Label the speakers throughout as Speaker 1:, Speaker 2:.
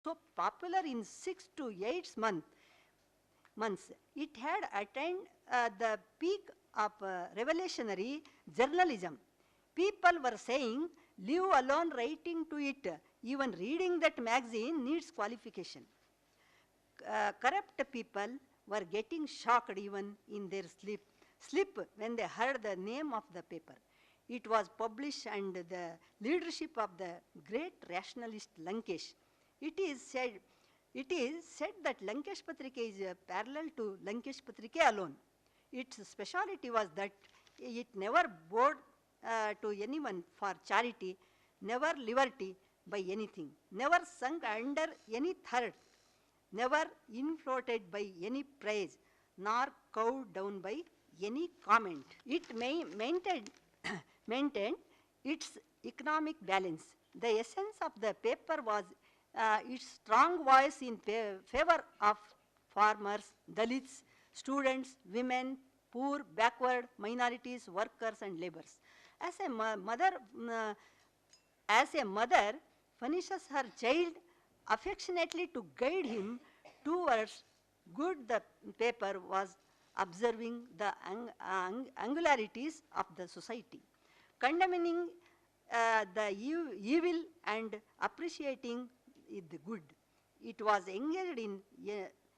Speaker 1: so popular in 6 to 8 months. It had attained the peak of revolutionary journalism. People were saying, leave alone writing to it. Even reading that magazine needs qualification. Corrupt people were getting shocked even in their sleep when they heard the name of the paper. It was published under the leadership of the great rationalist Lankesh. It is said that Lankesh Patrika is parallel to Lankesh Patrika alone. Its speciality was that it never bowed to anyone for charity, never liberty by anything, never sunk under any threat, never inflated by any praise, nor cowed down by any comment. It maintained its economic balance. The essence of the paper was its strong voice in favor of farmers, Dalits, students, women, poor, backward, minorities, workers, and laborers. As a mother punishes her child affectionately to guide him towards good, the paper was observing the angularities of the society, condemning the evil and appreciating the good. It was engaged in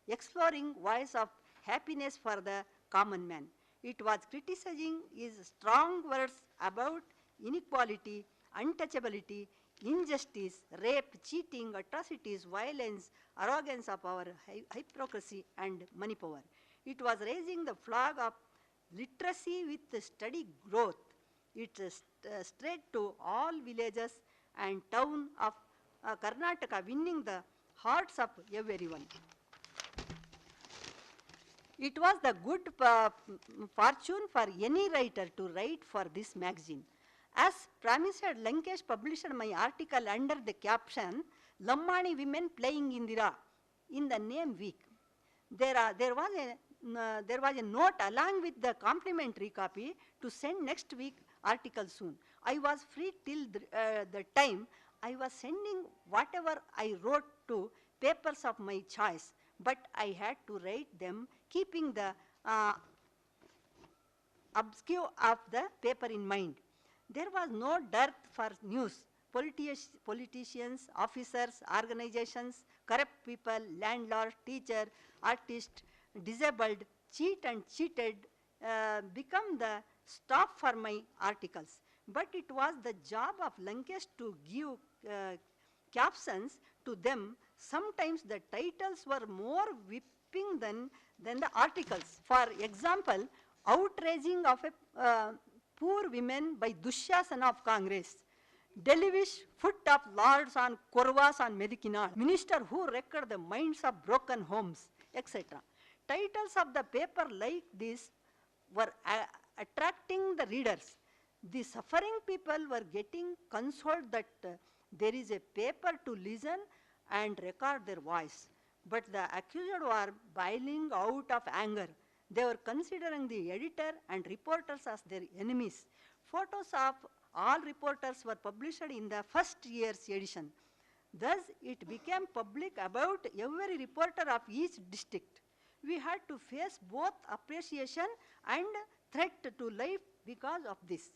Speaker 1: exploring ways of happiness for the common man. It was criticizing his strong words about inequality, untouchability, injustice, rape, cheating, atrocities, violence, arrogance of our hypocrisy and money power. It was raising the flag of literacy with steady growth. It spread to all villages and towns of Karnataka, winning the hearts of everyone. It was the good fortune for any writer to write for this magazine. As promised, Lankesh published my article under the caption, Lammani Women Playing Indira, in the name week. There was a note along with the complimentary copy to send next week article soon. I was free till the time. I was sending whatever I wrote to papers of my choice, but I had to write them keeping the obscure of the paper in mind. There was no dearth for news. Politicians, officers, organizations, corrupt people, landlords, teacher, artists, disabled, cheat and cheated become the stop for my articles. But it was the job of Lankesh to give captions to them. Sometimes the titles were more whipping than the articles. For example, outraging of a poor women by Dushyasana of Congress, Delivish foot of lords on Korvas on Medikinad, minister who wrecked the minds of broken homes, etc. Titles of the paper like this were attracting the readers. The suffering people were getting consoled that there is a paper to listen and record their voice. But the accused were boiling out of anger. They were considering the editor and reporters as their enemies. Photos of all reporters were published in the first year's edition. Thus, it became public about every reporter of each district. We had to face both appreciation and threat to life because of this.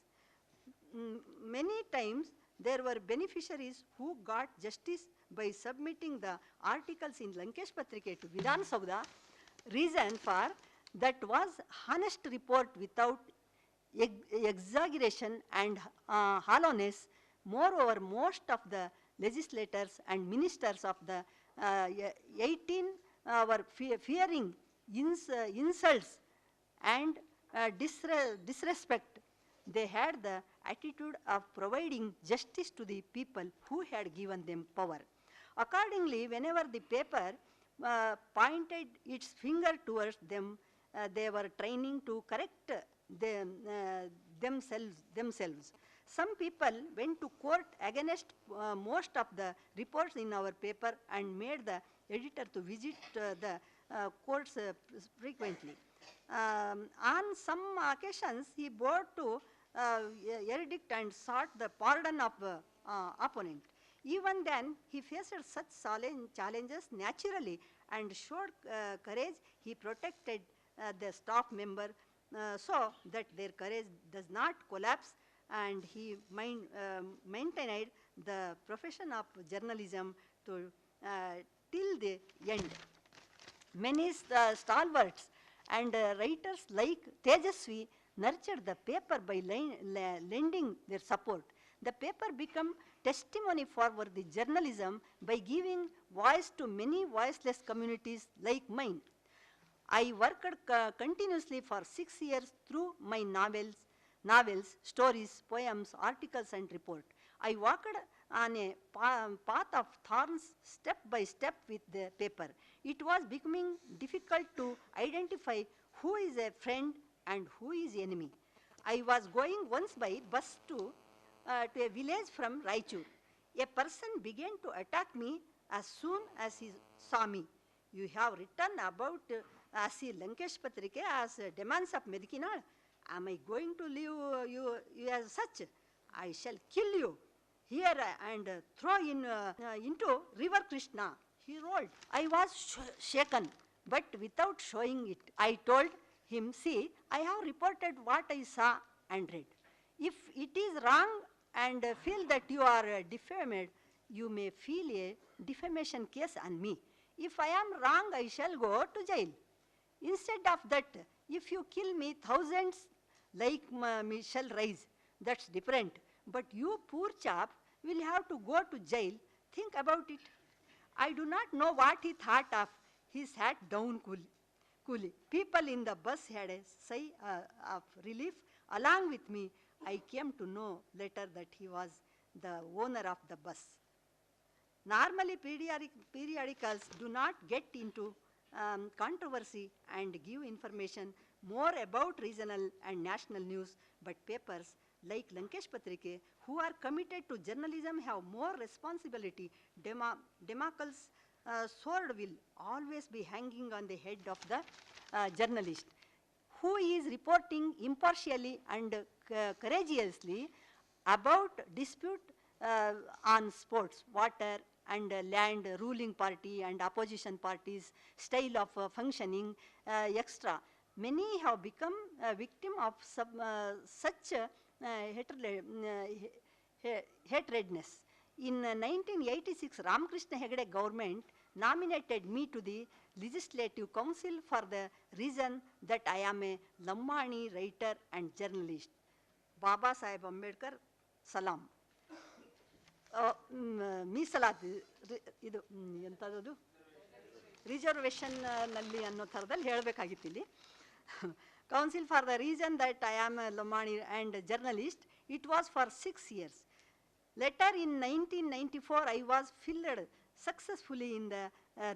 Speaker 1: Many times, there were beneficiaries who got justice by submitting the articles in Lankesh Patrika to Vidhan Saudha. Reason for that was honest report without exaggeration and hollowness. Moreover, most of the legislators and ministers of the 18 were fearing insults and disrespect. They had the attitude of providing justice to the people who had given them power. Accordingly, whenever the paper pointed its finger towards them, they were training to correct themselves. Some people went to court against most of the reports in our paper and made the editor to visit the courts frequently. On some occasions, he bore to verdict and sought the pardon of opponent. Even then, he faced such challenges naturally and showed courage. He protected the staff member so that their courage does not collapse, and he maintained the profession of journalism to, till the end. Many stalwarts and writers like Tejasvi nurtured the paper by lending their support. The paper became testimony for the journalism by giving voice to many voiceless communities like mine. I worked continuously for 6 years through my novels, stories, poems, articles and report. I walked on a path of thorns step by step with the paper. It was becoming difficult to identify who is a friend and who is enemy. I was going once by bus to a village from Raichur. A person began to attack me as soon as he saw me. You have written about Asi Lankesh Patrike as demands of Medikinal. Am I going to leave you as such? I shall kill you here and throw into river Krishna. He rolled. I was shaken, but without showing it. I told him, see, I have reported what I saw and read. If it is wrong and feel that you are defamed, you may feel a defamation case on me. If I am wrong, I shall go to jail. Instead of that, if you kill me, thousands like me shall rise. That's different. But you, poor chap, will have to go to jail. Think about it. I do not know what he thought of. He sat down coolly. People in the bus had a sigh of relief. Along with me, I came to know later that he was the owner of the bus. Normally, periodicals do not get into controversy and give information more about regional and national news, but papers like Lankesh Patrike, who are committed to journalism, have more responsibility. Damocles' sword will always be hanging on the head of the journalist, who is reporting impartially and courageously about dispute on sports, water, and land, ruling party and opposition parties, style of functioning, extra. Many have become a victim of such hatredness. In 1986, Ramakrishna Hegde government nominated me to the Legislative Council for the reason that I am a Lammani writer and journalist. Baba Sahib Ambedkar, salam. ಮೀಸಲಾತಿ ಇದು ಎಂಥದ್ದು reservation ನಲ್ಲಿ ಅನ್ನೋ ಥರದಲ್ಲಿ ಹೇಳಬೇಕಾಗಿತ್ತು ಇಲ್ಲಿ. Council for the reason that I am a Lamani and journalist. It was for 6 years. Later in 1994, I was filled successfully in the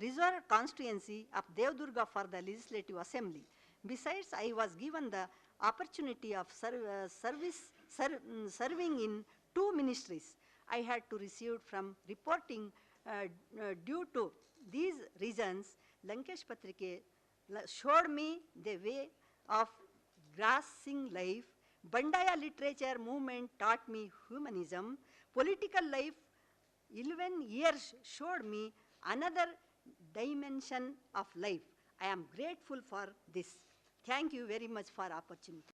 Speaker 1: reserved constituency of Devdurga for the Legislative Assembly. Besides, I was given the opportunity of serving in 2 ministries. I had to receive from reporting due to these reasons. Lankesh Patrike showed me the way of grasping life. Bandaya literature movement taught me humanism. Political life, 11 years showed me another dimension of life. I am grateful for this. Thank you very much for opportunity.